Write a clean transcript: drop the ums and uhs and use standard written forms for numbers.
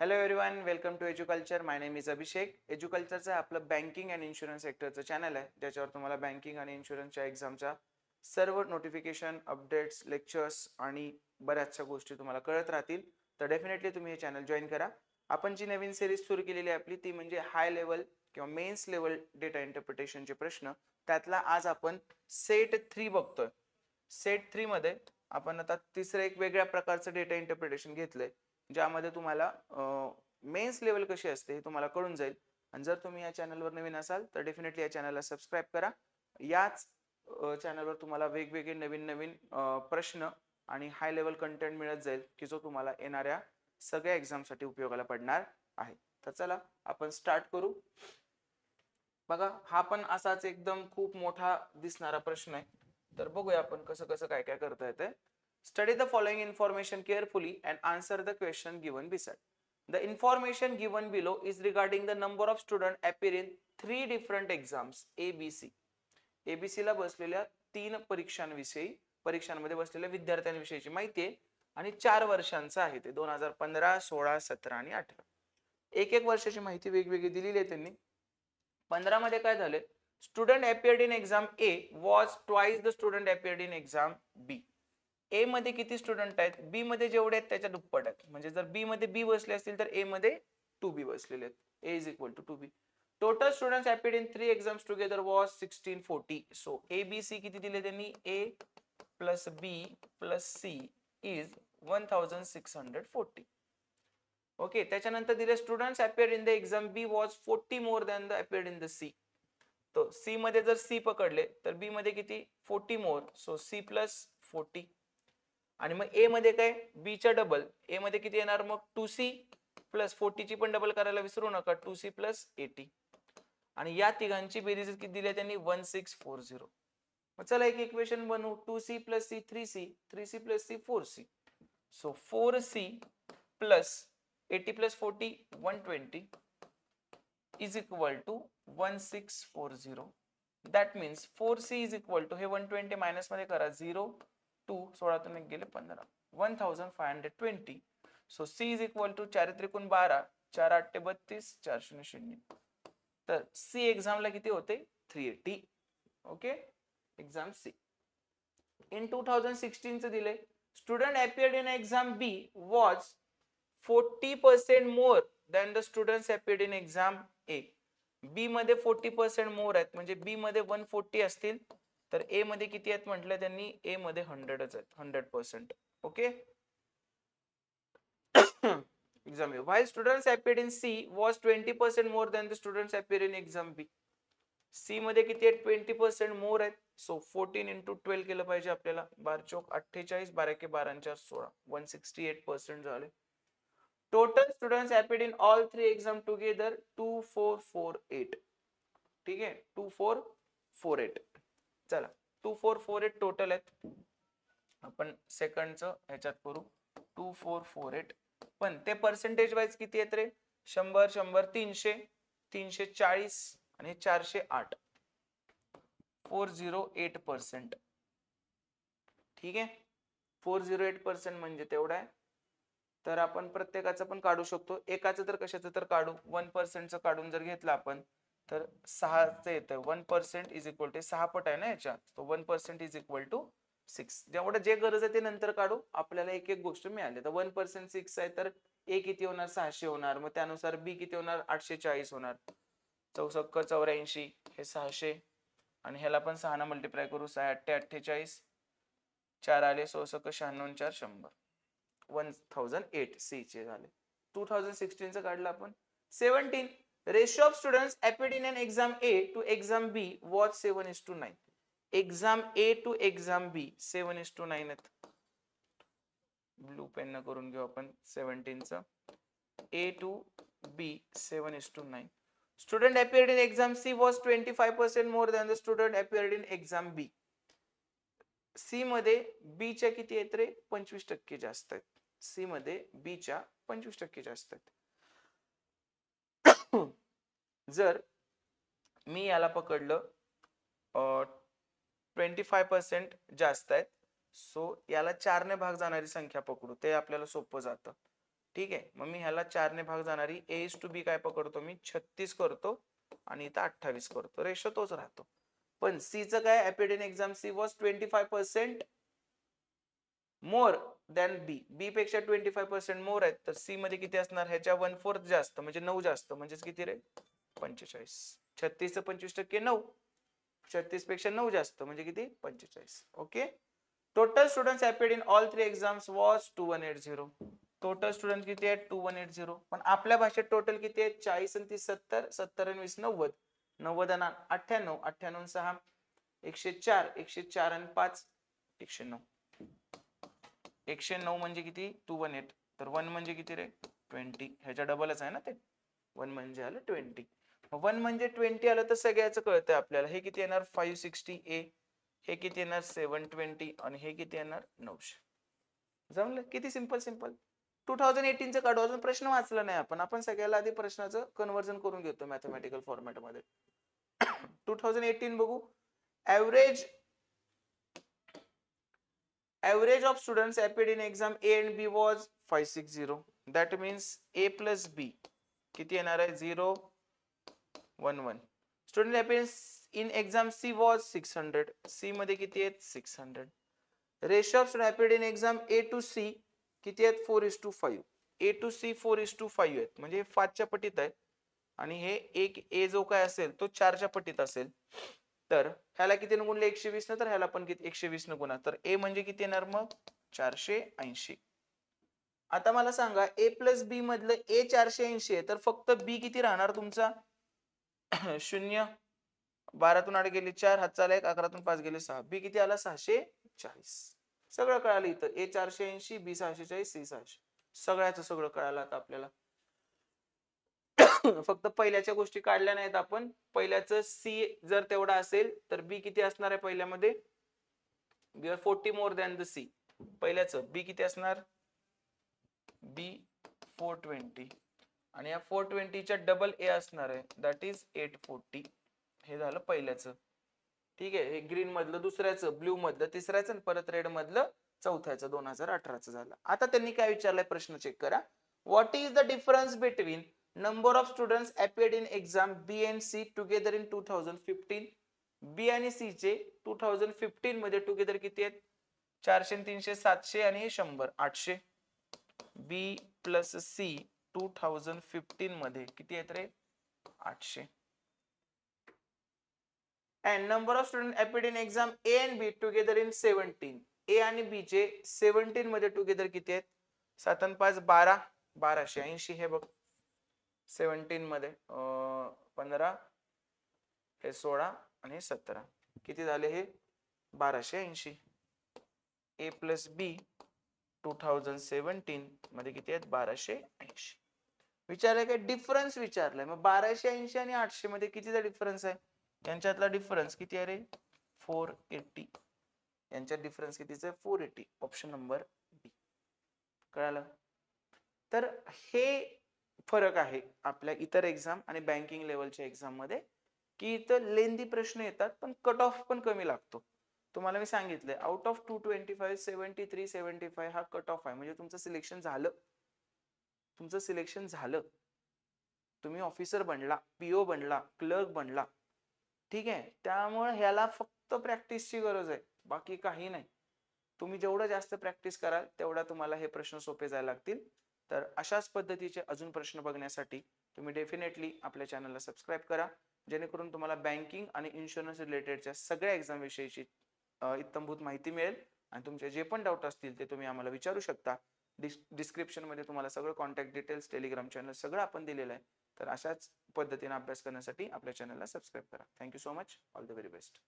Hello everyone, welcome to Educulture. My name is Abhishek. एज्युकल्चरचं आपलं banking and insurance सेक्टरचं channel आहे, ज्याच्यावर तुम्हाला बँकिंग आणि इन्शुरन्सच्या एक्झामच्या सर्व नोटिफिकेशन, अपडेट्स, लेक्चर्स आणि बऱ्याचशा गोष्टी तुम्हाला कळत राहतील. तर डेफिनेटली तुम्ही हे चॅनल जॉईन करा. आपण जी नवीन सिरीज सुरू केलेली आहे आपली, ती म्हणजे हाय लेवल किंवा मेन्स लेवल डेटा इंटरप्रिटेशनचे प्रश्न. त्यातला आज आपण सेट 3 बघतोय. सेट 3 मध्ये आपण आता तिसरं एक वेगळ्या प्रकारचं डेटा इंटरप्रिटेशन घेतलंय, ज्यामध्ये तुम्हाला मेन्स लेवल कशी असते हे तुम्हाला कळून जाईल. आणि जर तुम्ही या चॅनलवर नवीन असाल तर डेफिनेटली या चॅनलला सबस्क्राईब करा. याच चॅनलवर तुम्हाला वेगवेगळे नवीन नवीन प्रश्न आणि हाय लेवल कंटेंट मिळत जाईल, की जो तुम्हाला येणाऱ्या सगळ्या एक्झामसाठी उपयोगाला पडणार आहे. तर चला आपण स्टार्ट करू. बघा, हा पण असाच एकदम खूप मोठा दिसणारा प्रश्न आहे. तर बघूया आपण कसं कसं काय काय करता येते. Study the following information carefully and answer the question given beside. The information given below is regarding the number of student appear in 3 different exams ABC. ABC ला बसलेल्या 3 परीक्षांमध्ये बसलेल्या विद्यार्थ्यांविषयीची माहिती आहे आणि 4 वर्षांचं आहे ते. 2015, 16, 17 आणि 18. एक एक वर्षाची माहिती वेगवेगळी दिलेली आहे त्यांनी. 15 मध्ये काय झाले? Student appeared in exam A was twice the student appeared in exam B. A मध्ये किती स्टुडंट आहेत? बी मध्ये जेवढे आहेत त्याच्या दुप्पट आहेत. म्हणजे जर बी मध्ये बी बसले असतील तर ए मध्ये 2B बसलेले आहेत. A is equal to 2B. Total students appeared in 3 exams together was 1640. So ABC किती दिले त्यांनी? A plus B plus C is 1640. Okay, त्याच्यानंतर दिले students appeared in the exam B was 40 more than the appeared in the C. तो C मध्ये जर C पकडले तर बी मध्ये किती? 40 मोर. So C plus 40. आणि मग ए मध्ये काय? बी च्या डबल. ए मध्ये किती येणार मग? 2C प्लस 40 ची पण डबल करायला विसरू नका. 2C plus 80. आणि या तिघांची बेरीज किती दिली त्यांनी? 1640. मग चला एक इक्वेशन बनवू. 2C plus C 3C, 3C plus C 4C. So 4C plus 80 plus 40 120 is equal to 1640. That means 4C is equal to, हे 120 मायनस मध्ये करा, 0 2 16 एक गेले 15, 1520. So C is equal to 4 त्रिकोण 12, 4 8 32, 4 0 0. तर C एक्झामला किती होते? 380. Okay, exam C. इन 2016 चे दिले, student appeared in exam B was 40% more than the students appeared in exam A. B मध्ये 40% मोर आहेत, म्हणजे B मध्ये 140 असतील तर A मध्ये किती आहेत म्हटलं त्यांनी? A मध्ये 100च आहेत, 100%. Okay. Exam A. While students appeared in C was 20% more than the students appeared in exam B. C मध्ये किती आहेत? 20% मोर आहेत. सो 14 into 12 केलं पाहिजे आपल्याला. 12 चौक 48, 12 के 12 4 16, 168% झाले. Total students appeared in all 3 exam together 2448. ठीक आहे, 2448. चला, 2448 टोटल आहेत. आपण सेकंडचं ह्याच्यात करू. 2448. पण ते पर्सेंटेज वाईज किती आहेत रे? 100 100 300 340 आणि 408. 408%. ठीक आहे, 408% म्हणजे तेवढा आहे. तर आपण प्रत्येकाचं पण काढू शकतो. एकाचं तर कशाचं तर काढू. 1%चं काढून जर घेतलं आपण तर 6चं येतं. 1% इज इक्वल टू 6 पट आहे ना याच्यात. तो 1% इज इक्वल टू 6. जेवढं जे गरज आहे ते नंतर काढू. आपल्याला एक एक गोष्ट मिळाली. तर 1% 6 आहे तर ए किती होणार? 600 होणार. मग त्यानुसार बी किती होणार? 840 होणार. 64 84 हे 600 आणि ह्याला पण 6 ने मल्टिप्लाय करू. 6 8 48, 4 आले 66 96 4 100. 1008 सी चे झाले. 2016 चं काढलं आपण. 17. Ratio of students appeared in an exam A to exam B was 7:9. Exam A to exam B 7:9 आहेत. ब्लू पेन न करून घेऊ आपण 17 चं. A to B 7:9. Student appeared in exam C was 25% more than the student appeared in exam B. C मध्ये B च्या किती आहेत रे? 25% जास्त आहेत. सी मध्ये बी च्या 25% जास्त आहेत. जर मी याला पकडलं 25% जास्त आहेत, सो याला 4 ने भाग जाणारी संख्या पकडू, ते आपल्याला सोपं जातं. ठीक आहे, मग मी ह्याला 4 ने भाग जाणारी a is to b काय पकडतो मी 36 करतो आणि इथं 28 करतो, रेशो तोच राहतो. पण C चं काय, appeared in exam C was 25% more than B पेक्षा 25% मोर आहेत, तर सी मध्ये किती असणार, ह्याच्या 1/4 जास्त म्हणजे 9 जास्त, म्हणजेच किती रे 45. 36 25% 9, 36 पेक्षा 9 जास्त म्हणजे किती 45. Okay. Total students appeared in all 3 exams was 2180. Total student किती आहेत 2180. पण आपल्या भाषेत टोटल किती आहेत, 40 आणि 30 70, 70 आणि 20 90, 90 आणि 98, 98 आणि 6 104, 104 आणि 5 109. 109 म्हणजे किती 218, तर 1 म्हणजे किती रे 20, ह्याच्या डबलच आहे ना ते, 1 म्हणजे आलं 20. 1 म्हणजे 20 आलं तर सगळ्याचं कळतंय आपल्याला, हे किती येणार 560A, हे किती येणार 720 आणि हे किती येणार 900. जमलं, किती सिंपल सिंपल. 2018चं काढू, अजून प्रश्न वाचला नाही आपण सगळ्याला आधी प्रश्नाचं कन्व्हर्जन करून घेतो मॅथमॅटिकल फॉर्मॅट मध्ये. 2018 बघू. Average of students appeared in exam A and B was 560. That means A plus B किती येणार आहे 011. Student appearance in exam C was 600. C मध्ये किती आहेत 600. Ratio of student appeared in exam A to C किती आहेत 4:5. A to C 4:5 आहेत, म्हणजे 5च्या पटीत आहे आणि हे एक A जो काय असेल तो 4च्या पटीत असेल. तर ह्याला किती न गुणले 120 न, तर ह्याला पण किती 120 न गुणा, तर A म्हणजे किती येणार मग 480. आता मला सांगा A प्लस बी मधलं A 480 आहे, तर फक्त B किती राहणार तुमचा 0, 12तून 8 गेले 4, हातचा आला 1, 11तून 5 गेले 6, B किती आला 640. सगळं कळालं इथं, A 480, B 640, C 600, सगळ्याचं सगळं कळालं आता आपल्याला. फक्त पहिल्याच्या गोष्टी काढल्या नाहीत आपण. पहिल्याचं C जर तेवढा असेल तर B किती असणार आहे पहिल्यामध्ये, B are 40 more than the C. पहिल्याचं B किती असणार, B 420 आणि या 420च्या डबल A असणार आहे, दॅट इज 840. हे झालं पहिल्याचं. ठीक आहे, हे ग्रीन मधलं दुसऱ्याचं, ब्ल्यू मधलं तिसऱ्याचं, परत रेड मधलं चौथ्याचं 2018चं झालं. आता त्यांनी काय विचारलंय प्रश्न चेक करा. What is the difference between number of students appeared in exam B and C together in 2015. B आणि सी चे 2015 मध्ये टुगेदर किती आहेत, 400, 300, 700 आणि 100, 800. बी प्लस सी 2015 मध्ये किती आहेत रे 800. And number of students appeared in exam A and B together in 17. A आणि B चे 17 मध्ये टुगेदर किती आहेत, 7 आणि 5 12, 1280 हे बघ 17 मध्ये 15, हे 16 आणि 17 किती झाले हे 1280. A प्लस B 2017 मध्ये किती आहेत 1280. विचारलंय काय डिफरन्स विचारलाय, मग 1280 आणि 800 मध्ये कितीचा डिफरन्स आहे, यांच्यातला डिफरन्स किती आहे रे 480. यांच्यात डिफरन्स कितीचा आहे 480. ऑप्शन नंबर बी. कळालं. तर हे फरक आहे आपल्या इतर एक्झाम आणि बँकिंग लेवलच्या एक्झाम मध्ये, की इथं लेंदी प्रश्न येतात पण कट ऑफ पण कमी लागतो. तुम्हाला मी सांगितलंय आउट ऑफ 225 73 75 हा कट ऑफ आहे, म्हणजे तुमचं सिलेक्शन झालं, तुमचं सिलेक्शन झालं, तुम्ही ऑफिसर बनला, पीओ बनला, क्लर्क बनला. ठीक आहे, त्यामुळे ह्याला फक्त प्रॅक्टिसची गरज आहे, बाकी काही नाही. तुम्ही जेवढं जास्त प्रॅक्टिस कराल तेवढा तुम्हाला हे प्रश्न सोपे जायला लागतील. तर अशाच पद्धतीचे अजून प्रश्न बघण्यासाठी तुम्ही डेफिनेटली आपल्या चॅनलला सबस्क्राईब करा, जेणेकरून तुम्हाला बँकिंग आणि इन्शुरन्स रिलेटेडच्या सगळ्या एक्झाम विषयीची इत्तमभूत माहिती मिळेल. आणि तुमचे जे पण डाऊट असतील ते तुम्ही आम्हाला विचारू शकता. डिस्क्रिप्शन मध्ये तुम्हाला सगळं कॉन्टॅक्ट डिटेल्स, टेलिग्राम चॅनल सगळं आपण दिलेलं आहे. तर अशाच पद्धतीने अभ्यास करण्यासाठी आपल्या चॅनलला सबस्क्राईब करा. Thank you so much. All the very best.